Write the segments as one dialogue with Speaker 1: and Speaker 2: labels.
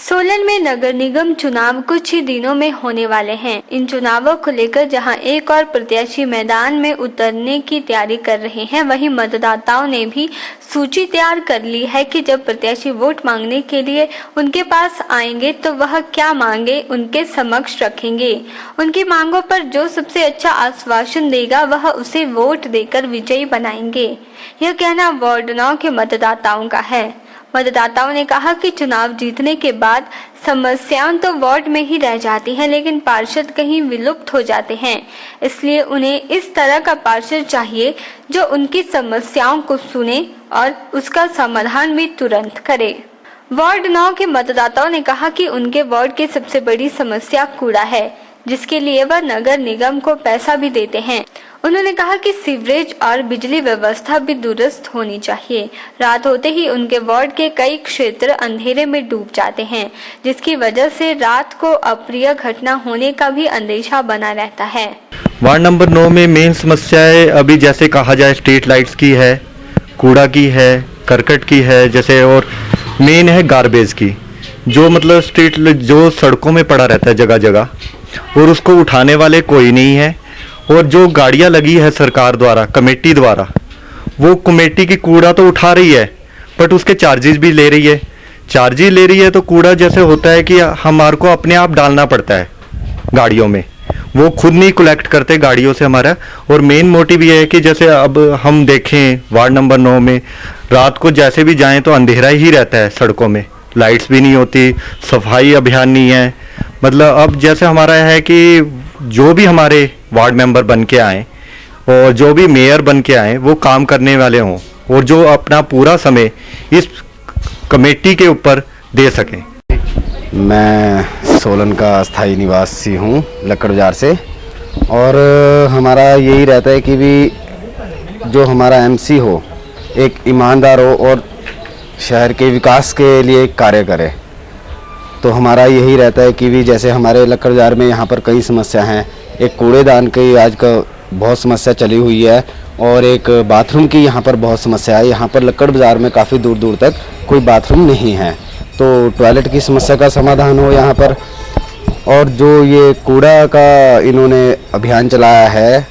Speaker 1: सोलन में नगर निगम चुनाव कुछ ही दिनों में होने वाले हैं। इन चुनावों को लेकर जहां एक और प्रत्याशी मैदान में उतरने की तैयारी कर रहे हैं, वहीं मतदाताओं ने भी सूची तैयार कर ली है कि जब प्रत्याशी वोट मांगने के लिए उनके पास आएंगे तो वह क्या मांगे उनके समक्ष रखेंगे। उनकी मांगों पर जो सबसे अच्छा आश्वासन देगा वह उसे वोट देकर विजयी बनाएंगे। यह कहना वार्ड 9 के मतदाताओं का है। मतदाताओं ने कहा कि चुनाव जीतने के बाद समस्याएं तो वार्ड में ही रह जाती हैं, लेकिन पार्षद कहीं विलुप्त हो जाते हैं। इसलिए उन्हें इस तरह का पार्षद चाहिए जो उनकी समस्याओं को सुने और उसका समाधान भी तुरंत करे। वार्ड 9 के मतदाताओं ने कहा कि उनके वार्ड की सबसे बड़ी समस्या कूड़ा है, जिसके लिए वह नगर निगम को पैसा भी देते हैं। उन्होंने कहा कि सीवरेज और बिजली व्यवस्था भी दुरुस्त होनी चाहिए। रात होते ही उनके वार्ड के कई क्षेत्र अंधेरे में डूब जाते हैं, जिसकी वजह से रात को अप्रिय घटना होने का भी अंदेशा बना रहता है।
Speaker 2: वार्ड नंबर 9 में मेन समस्याएं अभी जैसे कहा जाए स्ट्रीट लाइट्स की है, कूड़ा की है, करकट की है, जैसे और मेन है गार्बेज की, जो मतलब स्ट्रीट जो सड़कों में पड़ा रहता है जगह जगह, और उसको उठाने वाले कोई नहीं है। और जो गाड़ियां लगी है सरकार द्वारा, कमेटी द्वारा, वो कमेटी की कूड़ा तो उठा रही है बट उसके चार्जेस भी ले रही है। चार्जेस ले रही है तो कूड़ा जैसे होता है कि हमारे को अपने आप डालना पड़ता है गाड़ियों में, वो खुद नहीं कलेक्ट करते गाड़ियों से हमारा। और मेन मोटिव ये है कि जैसे अब हम देखें वार्ड नंबर 9 में रात को जैसे भी जाएं तो अंधेरा ही रहता है, सड़कों में लाइट्स भी नहीं होती, सफाई अभियान नहीं है। मतलब अब जैसे हमारा है कि जो भी हमारे वार्ड मेंबर बन के आए और जो भी मेयर बन के आए वो काम करने वाले हों और जो अपना पूरा समय इस कमेटी के ऊपर दे सकें।
Speaker 3: मैं सोलन का स्थायी निवासी हूँ, लक्कड़ बाजार से, और हमारा यही रहता है कि भी जो हमारा एमसी हो एक ईमानदार हो और शहर के विकास के लिए कार्य करे। तो हमारा यही रहता है कि भी जैसे हमारे लक्कड़ बाजार में यहाँ पर कई समस्या हैं। एक कूड़ेदान की आज का बहुत समस्या चली हुई है और एक बाथरूम की यहाँ पर बहुत समस्या है। यहाँ पर लक्कड़ बाजार में काफ़ी दूर दूर तक कोई बाथरूम नहीं है, तो टॉयलेट की समस्या का समाधान हो यहाँ पर। और जो ये कूड़ा का इन्होंने अभियान चलाया है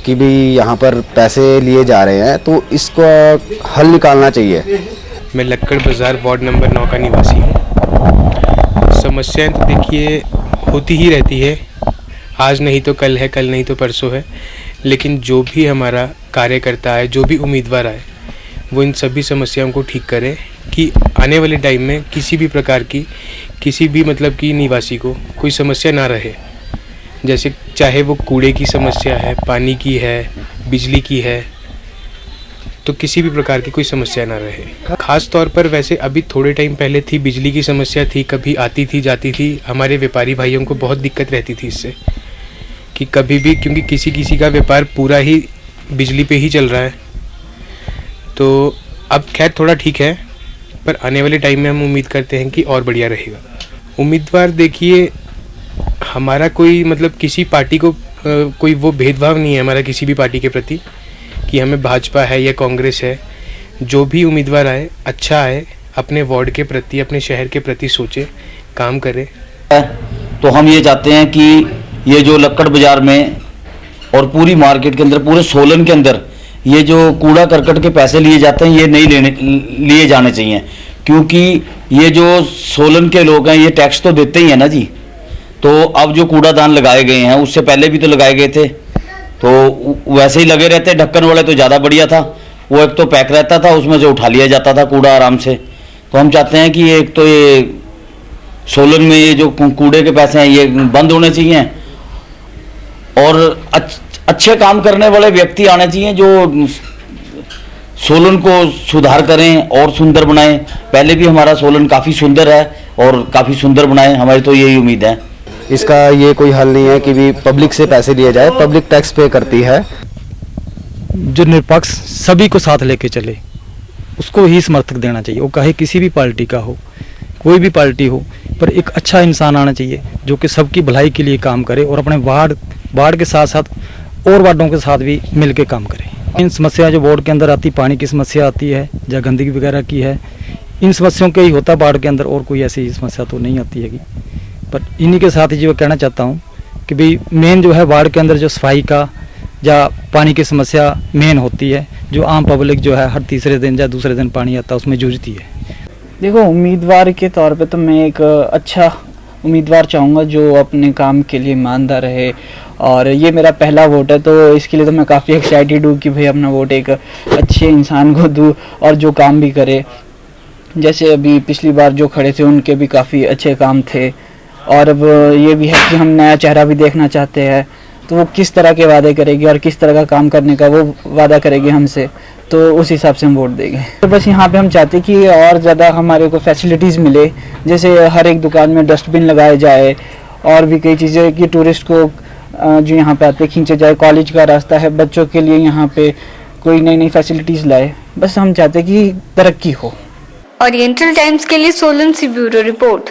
Speaker 3: कि भी यहाँ पर पैसे लिए जा रहे हैं, तो इसको हल निकालना चाहिए।
Speaker 4: मैं लक्कड़ बाजार वार्ड नंबर 9 का निवासी हूँ। समस्याएं तो देखिए होती ही रहती है, आज नहीं तो कल है, कल नहीं तो परसों है। लेकिन जो भी हमारा कार्यकर्ता है, जो भी उम्मीदवार आए, वो इन सभी समस्याओं को ठीक करे कि आने वाले टाइम में किसी भी प्रकार की किसी भी मतलब की निवासी को कोई समस्या ना रहे। जैसे चाहे वो कूड़े की समस्या है, पानी की है, बिजली की है, तो किसी भी प्रकार की कोई समस्या ना रहे। खास तौर पर वैसे अभी थोड़े टाइम पहले थी, बिजली की समस्या थी, कभी आती थी जाती थी। हमारे व्यापारी भाइयों को बहुत दिक्कत रहती थी इससे कि कभी भी, क्योंकि किसी का व्यापार पूरा ही बिजली पे ही चल रहा है। तो अब खैर थोड़ा ठीक है, पर आने वाले टाइम में हम उम्मीद करते हैं कि और बढ़िया रहेगा। उम्मीदवार देखिए, हमारा कोई मतलब किसी पार्टी को कोई वो भेदभाव नहीं है हमारा किसी भी पार्टी के प्रति कि हमें भाजपा है या कांग्रेस है। जो भी उम्मीदवार आए अच्छा आए, अपने वार्ड के प्रति, अपने शहर के प्रति सोचे, काम करे।
Speaker 5: तो हम ये चाहते हैं कि ये जो लक्कड़ बाजार में और पूरी मार्केट के अंदर, पूरे सोलन के अंदर ये जो कूड़ा करकट के पैसे लिए जाते हैं, ये नहीं लिए जाने चाहिए। क्योंकि ये जो सोलन के लोग हैं ये टैक्स तो देते ही हैं ना जी। तो अब जो कूड़ादान लगाए गए हैं, उससे पहले भी तो लगाए गए थे, तो वैसे ही लगे रहते। ढक्कन वाले तो ज़्यादा बढ़िया था, वो एक तो पैक रहता था, उसमें से उठा लिया जाता था कूड़ा आराम से। तो हम चाहते हैं कि एक तो ये सोलन में ये जो कूड़े के पैसे हैं ये बंद होने चाहिए और अच्छे काम करने वाले व्यक्ति आने चाहिए जो सोलन को सुधार करें और सुंदर बनाएं। पहले भी हमारा सोलन काफ़ी सुंदर है और काफ़ी सुंदर बनाएं, हमारी तो यही उम्मीद है।
Speaker 3: इसका ये कोई हल नहीं है कि भी पब्लिक से पैसे लिए जाए, पब्लिक टैक्स पे करती है।
Speaker 6: जो निष्पक्ष सभी को साथ लेके चले उसको ही समर्थक देना चाहिए। वो कहे किसी भी पार्टी का हो, कोई भी पार्टी हो, पर एक अच्छा इंसान आना चाहिए जो कि सबकी भलाई के लिए काम करे और अपने वार्ड के साथ साथ और वार्डों के साथ भी मिल के काम करे। इन समस्या जो वार्ड के अंदर आती, पानी की समस्या आती है या गंदगी वगैरह की है, इन समस्याओं का ही होता है बाढ़ के अंदर, और कोई ऐसी समस्या तो नहीं आती हैगी। पर इन्हीं के साथ ही जो कहना चाहता हूँ कि भाई मेन जो है बाढ़ के अंदर जो सफाई का या पानी की समस्या मेन होती है, जो आम पब्लिक जो है हर तीसरे दिन या दूसरे दिन पानी आता है उसमें जूझती है।
Speaker 7: देखो, उम्मीदवार के तौर पे तो मैं एक अच्छा उम्मीदवार चाहूँगा जो अपने काम के लिए ईमानदार रहे, और ये मेरा पहला वोट है तो इसके लिए तो मैं काफ़ी एक्साइटेड हूँ कि भाई अपना वोट एक अच्छे इंसान को दूँ और जो काम भी करे। जैसे अभी पिछली बार जो खड़े थे उनके भी काफ़ी अच्छे काम थे, और अब ये भी है कि हम नया चेहरा भी देखना चाहते हैं, तो वो किस तरह के वादे करेगी और किस तरह का काम करने का वो वादा करेगी हमसे, तो उस हिसाब से हम वोट देंगे। तो बस यहाँ पे हम चाहते हैं कि और ज़्यादा हमारे को फैसिलिटीज़ मिले, जैसे हर एक दुकान में डस्टबिन लगाए जाए, और भी कई चीज़ें कि टूरिस्ट को जो यहाँ पे आते खींचे जाए। कॉलेज का रास्ता है, बच्चों के लिए यहाँ पे कोई नई नई फैसिलिटीज़ लाए। बस हम चाहते हैं कि तरक्की हो।
Speaker 1: ओरिएंटल टाइम्स के लिए सोलन से ब्यूरो रिपोर्ट।